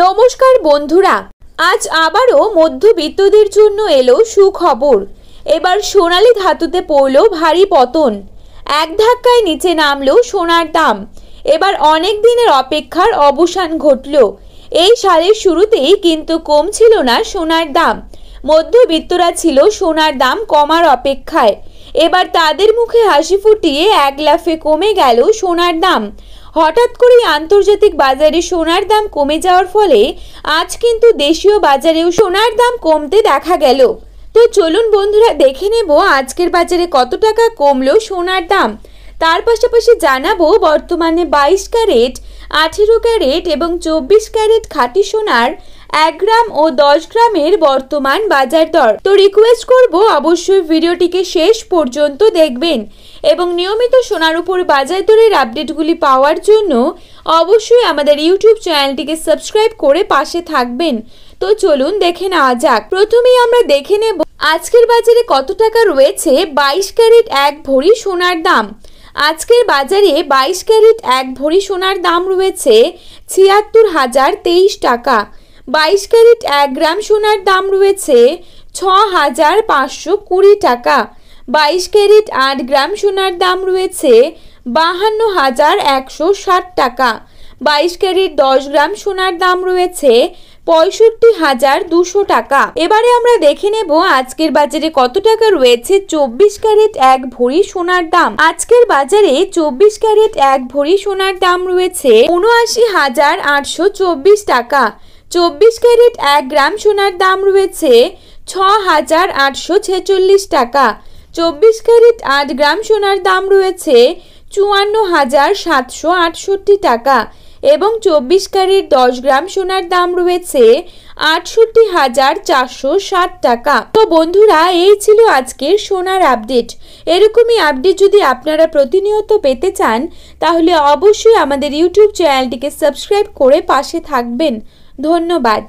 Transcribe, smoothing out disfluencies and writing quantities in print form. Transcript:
নমস্কার বন্ধুরা, আজ আবারও মধ্যবিত্তদের জন্য এলো সুখবর। এবার সোনালী ধাতুতে পড়ল ভারী পতন, এক ধাক্কায় নিচে নামলো সোনার দাম। এবার অনেক দিনের অপেক্ষার অবসান ঘটল। এই সালের শুরুতেই কিন্তু কমছিল না সোনার দাম। মধ্যবিত্তরা ছিল সোনার দাম কমার অপেক্ষায়। এবার তাদের মুখে হাসি ফুটিয়ে এক লাফে কমে গেল সোনার দাম। হঠাৎ করেই আন্তর্জাতিক বাজারে সোনার দাম কমে যাওয়ার ফলে আজ কিন্তু দেশীয় বাজারেও সোনার দাম কমতে দেখা গেল। তো চলুন বন্ধুরা দেখে নেব আজকের বাজারে কত টাকা কমলো সোনার দাম। তার পাশাপাশি জানাবো বর্তমানে 22 ক্যারেট, 18 ক্যারেট এবং 24 ক্যারেট খাঁটি সোনার 1 গ্রাম ও 10 গ্রামের বর্তমান বাজার দর। তো রিকোয়েস্ট করব অবশ্যই ভিডিওটিকে শেষ পর্যন্ত দেখবেন এবং নিয়মিত সোনার উপর বাজার দরের আপডেটগুলি পাওয়ার জন্য অবশ্যই আমাদের ইউটিউব চ্যানেলটিকে সাবস্ক্রাইব করে পাশে থাকবেন। তো চলুন দেখে নেওয়া যাক। প্রথমেই আমরা দেখে নেব আজকের বাজারে কত টাকা রয়েছে 22 ক্যারেট 1 ভরি সোনার দাম। আজকের বাজারে 22 ক্যারেট 1 ভরি সোনার দাম রয়েছে 76,023 টাকা। 22 ক্যারেট 1 গ্রাম সোনার দাম রয়েছে 6,520 টাকা। 22 ক্যারেট 8 গ্রাম সোনার দাম রয়েছে 52,160 টাকা। 22 ক্যারেট 10 গ্রাম সোনার দাম রয়েছে 65,200 টাকা। এবারে আমরা দেখে নেব আজকের বাজারে কত টাকা রয়েছে 24 ক্যারেট 1 ভরি সোনার দাম। আজকের বাজারে 24 ক্যারেট 1 ভরি সোনার দাম রয়েছে 79,824 টাকা। 24 ক্যারেট 1 গ্রাম সোনার দাম রয়েছে 6,846 টাকা। 24 ক্যারেট 8 গ্রাম সোনার দাম রয়েছে 54,768 টাকা এবং 24 ক্যারেট 10 গ্রাম সোনার দাম রয়েছে 68,460 টাকা। তো বন্ধুরা, এই ছিল আজকের সোনার আপডেট। এরকমই আপডেট যদি আপনারা প্রতিনিয়ত পেতে চান তাহলে অবশ্যই আমাদের ইউটিউব চ্যানেলটিকে সাবস্ক্রাইব করে পাশে থাকবেন। ধন্যবাদ।